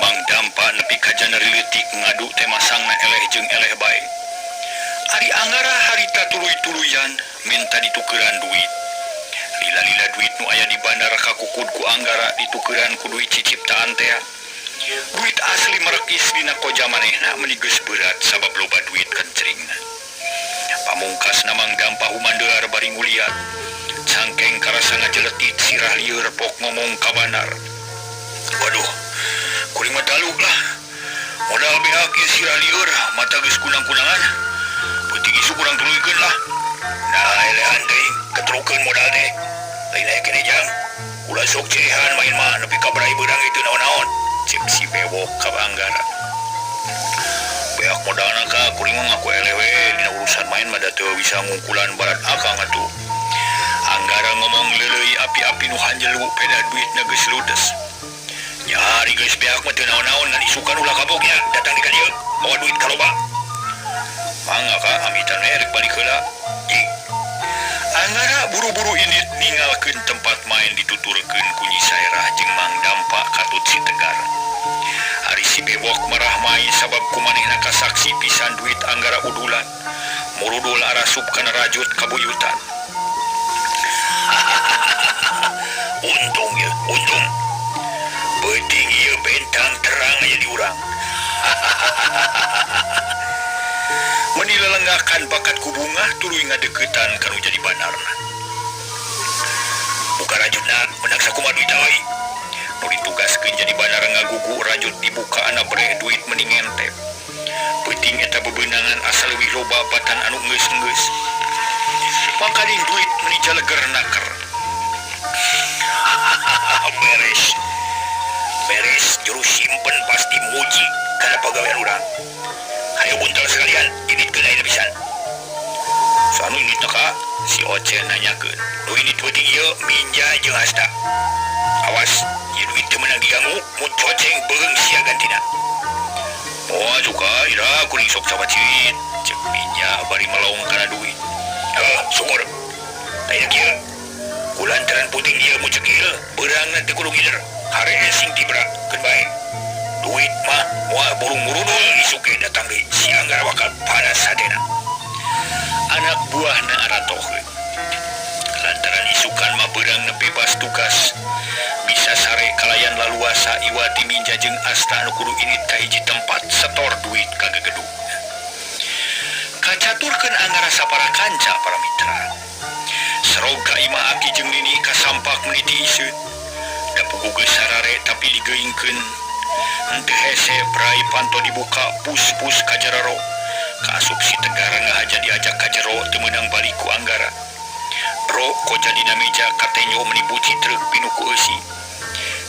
Mang Dampa nepi ka jana riletik ngadu teh masangna eleh jeung eleh bae. Ari Anggara harita tuluy-tuluyan minta ditukeran duit. Lila-lila duit nu aya di bandara kakukud ku Anggara ditukeran ku duit ciciptaan teh. Duit asli merekis dina koja manehna meuni geus berat sabab loba duit kencringna. Pamungkasna Mang Dampa humandeuar bari nguliat. Cangkeng karasa ngajeletit sirah lieur pok ngomong ka bandar. Waduh, kuring mah taluk lah. Modal behak ieu sirah lieur mata geus kunang-kunangan. Peuting isu kurang tuluykeun lah. Nah, elehan deui ketrukeun modal teh. Lain aya keneh jang. Ulah sok cerehan main mah nepi ka berai beurang itu naon-naon. Cek si bewok ka Anggara. Beak modalna ka kuring mah ngaku elewe dina urusan main mah da teu bisa ngungkulan barat akang atuh. Anggara ngomong leuleuy api-api nu hanjelu peda duitna geus ludes. Nyari geus beak mah teu naon-naon ngan isukan ulah kabognya datang di ka dieu bawa duit kaloba. Mangga ka amitan we rek balik heula. Anggara buru-buru indit ninggalkeun tempat main dituturkeun ku Nyi Saerah jeung Mang Dampa katut si Tegar. Ari si bewok marah main sabab kumanehna kasaksi pisan duit Anggara udulan. Murudul arasup kana rajut kabuyutan. Untung ya, untung. Penting ieu bentang terang aya di urang. Menilelenggakan bakat ku Bunga tuluy ngadeuketan kanu jadi bandarna. Buka rajutna menang sakumaha duit euy. Nu ditugaskeun jadi bandar ngagugu rajut dibuka ana breh duit mending ngentep. Penting eta bebeunangan asal leuwih loba batan anu geus-geus. Pakaling duit meuni jaleger naker. Beres juru simpen pasti muji kana pagawean urang. Hayu buntel sekalian initkeun ayeuna pisan. Sanu init ka si Ocen nanyakeun. Duit init penting ieu minja jeung hasta. Awas, ieu duit teu meunang diganggu mun coceng beung sia gantina. Moal juga ira kuring sok cabat cirit ceuk minja bari melong kana duit. Sumur. Lain kieu. Kulantaran puting ieu mu cekil, beurangna teu kudu gider. Hare sing tibra keun bae. Duit mah moal burung-murudul isuk ge datang deui si Anggara bakal panas sadena. Anak buahna aratoheun. Lantaran isukan mah beurangna bebas tugas. Bisa sare kalayan laluasa iwati minja jeung asta anu kudu init ka hiji tempat setor duit ka gegedug. Kacaturkeun Anggara sapara kanca para mitra. Seroga imah Aki jeung Nini kasampak meniti iseut. Da pugu geus sarare tapi digeuingkeun. Henteu hese brai panto dibuka pus-pus ka jararo. Kaasup si Tegar ngahaja diajak ka jero teu meunang balik ku Anggara. Bro koja dina meja katenyo menibuci truk pinuh ku eusi.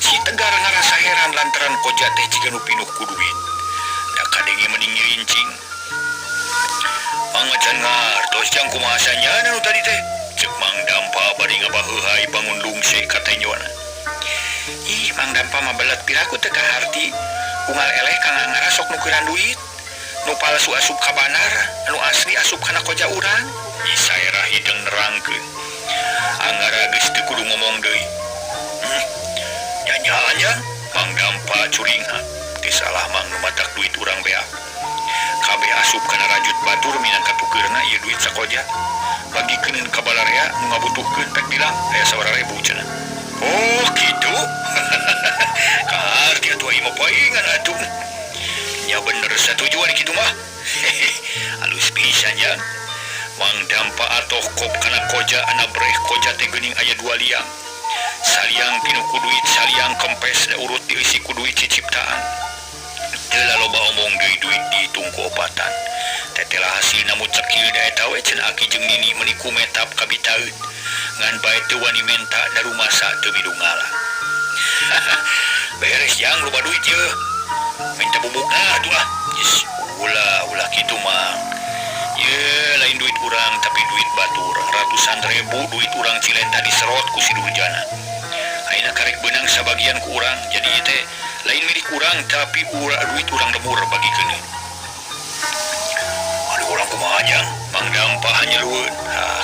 Si Tegar ngarasa heran lantaran koja teh jiga nu pinuh ku duit. Da kadenge mending ngirincing. Mangacan ngartos jang kumaha sanyana nu tadi teh. Cek Mang Dampa bari ngabaheuhai bangun lungse katenyona. Ih, Mang Dampa mah belet piraku teu kaharti. Unggal eleh Kang Anggara sok nukeran duit. Nu palsu asup ka bandar, anu asli asup kana koja urang. Nyi Saerah hideng nerangkeun. Anggara geus teu kudu ngomong deui. Nya Mang Dampa curingha. Teu salah Mang nu matak duit urang beak. Kabeh asup kana rajut batur minangka tukeurna ieu duit sakoja. Bagikeun ka balarea nu ngabutuhkeun pek bilang aya sabaraha ribu cenah. Oh gitu. Kaharti atuh ieu mah paingan atuh. Nya bener satujuan kitu mah. Alus pisan ya. Mang Dampa atoh kop kana koja ana breh koja teh geuning aya 2 liang. Saliang pinuh ku duit saliang kempes da urut dieusi ku duit ciciptaan. Teu loba omong deui duit dihitung ku opatan. Tetelah hasilna mu cekil da eta we cenah Aki jeung Nini meuni kumetap ka bitaeut. Ngan bae teu wani menta da rumasa teu bidungala. Beres jang loba duit ieu. Minta bubukna atuh ah. Ulah kitu mah. Ye lain duit urang tapi duit batur. Ratusan ribu duit urang Cilenta diserot ku si Durjana. Ayeuna karek beunang sabagian ku urang. Jadi teh lain milik urang tapi duit urang lemur bagikeun. Aduh urang kumaha jang? Mang Dampa hanyelueun.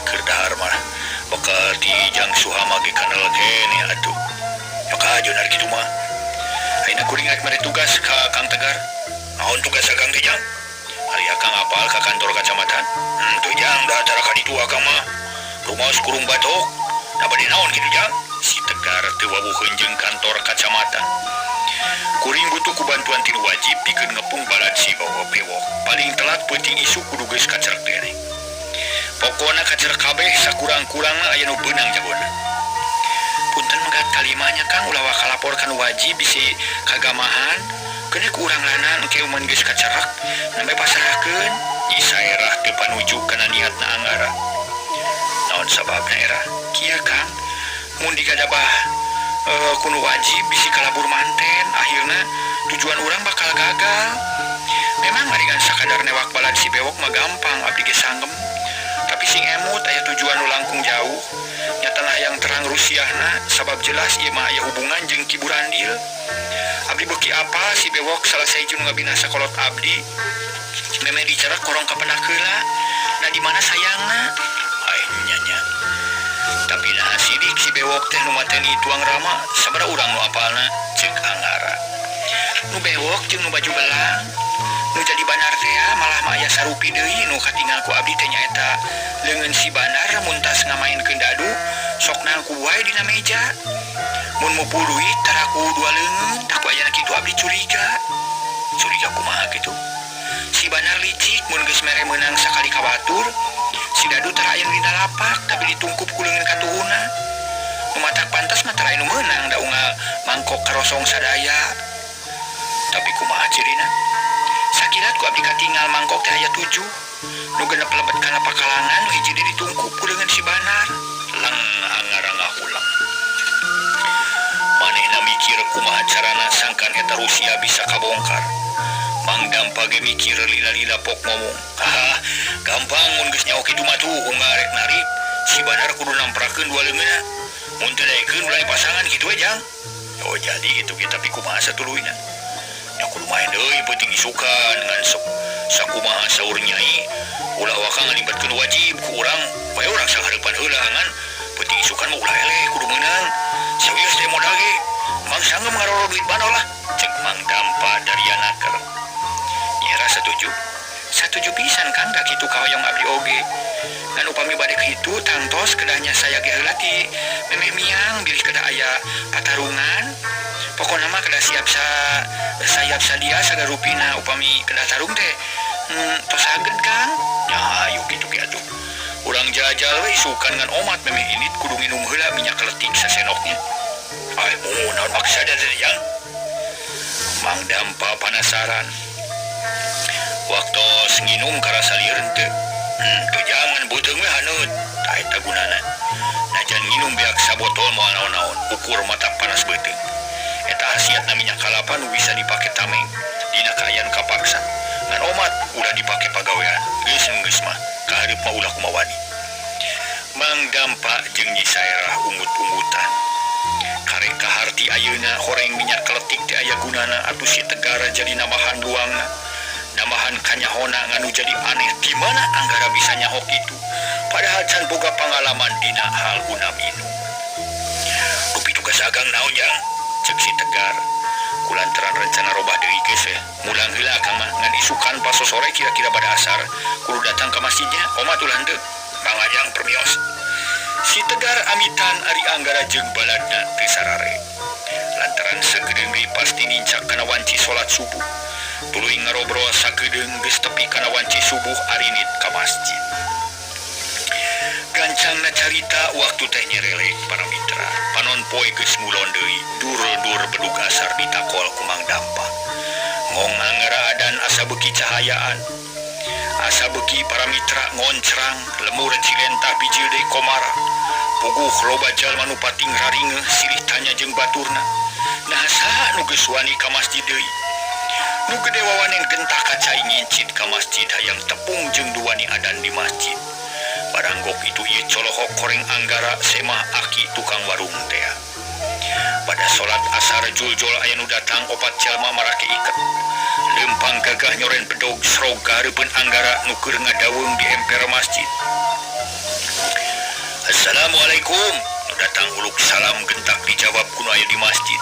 Keur dahar mah. Bakal di jang suhama ge kanal kene atuh. Nya kahajeun ari kitu mah. Ayeuna kuring rek mere tugas ka Kang Tegar. Naon tugas Kang teh Jang? Ari Akang apal ka kantor kacamatan. Tuh Jang, da acara ka ditu Akang mah. Rumaos kurung batok. Da bade naon kitu Jang? Si Tegar teu wabuheun jeung kantor kacamatan. Kuring butuh ku bantuan tinu wajib pikeun ngepung balad si bawa bewok. Paling telat peuting isu kudu geus kacerek teh. Pokona kacerek kabeh sakurang-kurangna aya nu beunang jagona. Punten manggat kalimanya Kang ulah wakalaporkan wajib bisi kagamahan kena ku urang lanang engke mun geus kacerek nembe pasrahkeun di saerah teu panuju kana niatna Anggara. Naon sababna era? Kieu Kang, mun digadabah kuno wajib bisi kalabur manten akhirna tujuan urang bakal gagal. Memang maringan sakadar newak balad si bewok mah gampang abdi ge sanggem. Tapi sing emut aya tujuan nu langkung jauh. Nyatana yang terang rusiahna sabab jelas ieu mah aya hubungan jeung Ki Burandil. Abdi beuki apa si bewok salah saeju nu ngabinasa kolot abdi. Meme dicerak korong ka pendak heula. Nah di mana sayangna? Ai nya. Tapi nah sidik si bewok teh nu mateni tuang rama sabaraha urang nu apalna ceuk Anggara. Nu bewok jeung nu baju belang nu jadi banar teh malah mah aya sarupi deui nu katinggal ku abdi teh nyaeta leungeun si banar muntas ngamainkeun dadu sok nangku wae dina meja. Mun mupul duit tara ku dua leungeun tak aya kitu abdi curiga. Curiga kumaha kitu? Si banar licik mun geus mere meunang sakali kabatur si dadu tara aya dina lapak tapi ditungkup ku leungeun katuhuna. Nu matak pantas mah tara aya nu meunang da unggal mangkok karosong sadaya. Tapi kumaha cirina? Sakilat ku abdi katinggal mangkok teh aya 7. Nu genep lebet kana pakalangan nu hiji ditungkup ku leungeun si banar. Lang Anggara ngahulang. Manehna mikir kumaha carana sangkan eta Rusia bisa kabongkar. Mang Dampa ge mikir lila-lila pok ngomong. Gampang mun geus nyaho kitu mah tuh ngarek narik. Si banar kudu namprakeun dua leungeunna. Mun teu daekeun ulah pasangan kitu we Jang. Oh jadi kitu kita tapi kumaha satuluyna. Ya kudu main deui peuting isukan ngan sakumaha saur nyai. Ulah wakang ngalibatkeun wajib ku urang, bae urang sangareupan heula ngan peuting isukan mah ulah eleh kudu meunang. Sawios teh modal ge. Mang sanggem ngaroro duit bano lah. Cek Mang Dampa dari anaker. Nyera setuju pisan Kang da kitu kahoyong abdi oge. Ngan upami bade kitu tangtos kedahnya saya ge heula ti memeh miang bilih kedah aya patarungan. Pokona mah kedah sayap sadia sagarupina upami kedah tarung teh. Tos saged Kang. Ya ayo kitu ge atuh. Urang jajal we isukan ngan omat memeh init kudu minum heula minyak leutik sasenoknya. Ai naon maksudna teh Jang? Mang Dampa penasaran. Waktu nginum karasa lieureun teu. Teu jangan beuteung we haneut. Tah eta gunana. Najan nginum beak sabotol moal naon-naon, ukur mata panas beuteung. Eta hasiatna minyak kalapa nu bisa dipake tameng dina kaayaan kapaksa. Ngan omat ulah dipake pagawean. Geus mah kahareup mah ulah kumawani. Mang Dampa jeung Nyi Saerah ungut-ungutan. Karek kaharti ayeuna horeng minyak keletik teh aya gunana atuh si Tegar jadi namahan luangna. Namahan kanyahona nganu jadi aneh di mana Anggara bisa nyaho kitu padahal can boga pangalaman dina hal guna minum. Rupi tugas agang naon Jang? Cek si Tegar. Kulantaran rencana robah deui geus we. Mulang heula Akang mah ngan isukan pas sore kira-kira pada asar kudu datang ke masjidnya. Omat ulah henteu. Mang Ajang permios. Si Tegar amitan ari Anggara jeung baladna teu sarare. Lantaran sakedeung deui pasti nincak kana wanci salat subuh. Tuluy ngarobrol sakedeung geus tepi kana wanci subuh arinit ka masjid. Gancangna carita waktu teh nyerele para mitra. Panon poe geus ngulon deui, dur-dur bedug asar ditakol ku Mang Dampa. Ngong Anggara adan asa beuki cahayaan. Asa beuki para mitra ngoncrang, lemur cilentah bijil deui komara. Puguh loba jalma nu pating raringeun silih tanya jeung baturna. Nah saha nu geus wani ka masjid deui? Nu gede wawanen gentah kacai ngincit ka masjid hayang tepung jeung duani adan di masjid. Baranggok itu ieu colohok koreng Anggara semah aki tukang warung teh. Pada salat asar juljol aya nu datang opat jalma marake iket. Lempang gagah nyoren bedog srog gareupeun Anggara nu keur ngadaweung di emper masjid. Assalamualaikum. Nu datang uluk salam gentak dijawab kuno aya di masjid.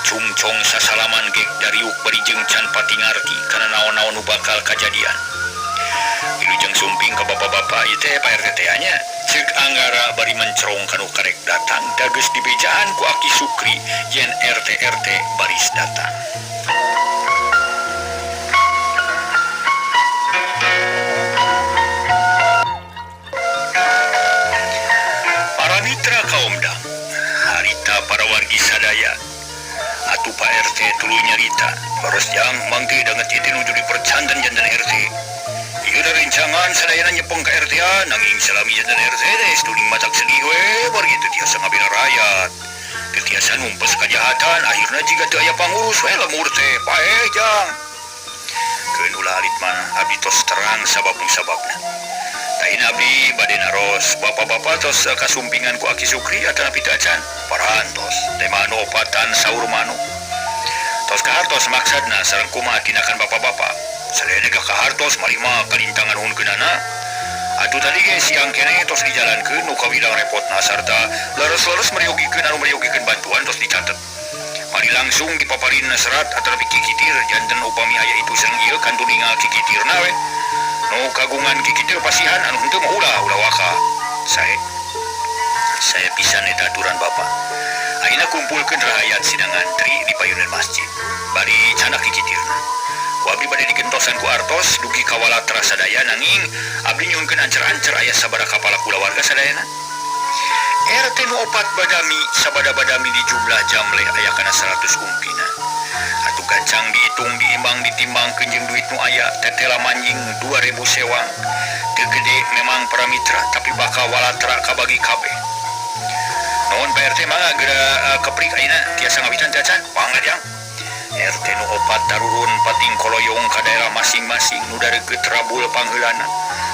cungcong sasalaman gek dariuk barijeng can pati ngarti kana naon-naon nu bakal kajadian. Wilujeng sumping ke bapak-bapak ieu teh Pak RT teh nya ceuk Anggara bari mencerong kanu karek datang dageus dibejaan ku Aki Sukri yen RT baris datang. Para mitra kaum dam, harita para wargi sadaya atuh Pak RT tuluy nyarita baros jang mangke danget ieu nuju dipercandan jantan RT. Ieu rencangan sadayana nyepeng ka RT nanging salami jantan RT teh stuling matak sedih we bari teu tiasa ngabela rakyat. Teu tiasa numpes kajahatan akhirna jiga teu aya pangurus we lemur teh pae jang. Keun ulah alit mah abdi tos terang sababna. Taina abdi bade naros bapak-bapak tos kasumpingan ku Aki Sukri atana pitacan parantos teh manu opatan saur manu. Tos kahartos maksadna sareng kumaha tinakan bapak-bapak. Sadayana kahartos marima kalintangan hunkeunana. Atuh tadi ge siang keneh tos dijalankeun nu kawilang repotna sarta leres-leres mariogikeun anu mariogikeun bantuan tos dicatet. Mari langsung dipaparin serat atau kikitir janten upami aya itu sareng ieu kan tuningal kikitirna we. Nu kagungan kikitir pasihan anu henteu mah ulah waka. Saya pisan eta aturan Bapak. Ayeuna kumpulkeun rakyat sidang antri di payunan masjid. Bari canak kikitirna. Ku abdi bade digentosan ku artos dugi kawalatra sadaya nanging abdi nyuhunkeun ancer-ancer aya sabaraha kapala kulawarga sadayana. RT nu 4 badami sabada badami di jumlah jamleh aya kana 100 umpina. Atuh gancang dihitung diimbang ditimbangkeun jeung duit nu aya tetela manjing 2000 sewang. Teu gede memang para mitra tapi bakal walatra kabagi kabeh. Naon Pak RT mangga geura keprik ayeuna tiasa ngawitan cacan pangajang. RT nu 4 tarurun pating koloyong ka daerah masing-masing nu dareukeut rabul pangheulana.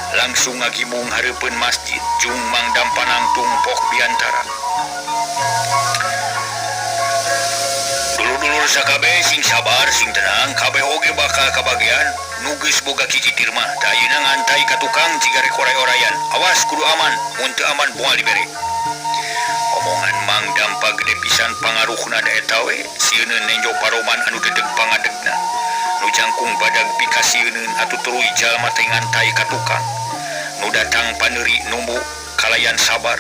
Langsung ngagimung hareupeun masjid jung mangdam panangtung pok biantara. Dulur-dulur sakabeh sing sabar sing tenang kabeh oge bakal kabagian nu geus boga kikitir mah da ayeuna ngantai ka tukang cigare koray-orayan. Awas kudu aman, mun teu aman moal dibere. Omongan Mang Dampa gede pisan pangaruhna da eta we sieun nenjo paroman anu dedeg pangadegna. Nu jangkung badag pikasieun atuh tuluy jalma teh ngantai ka tukang. Nu datang paneuri numbu kalayan sabar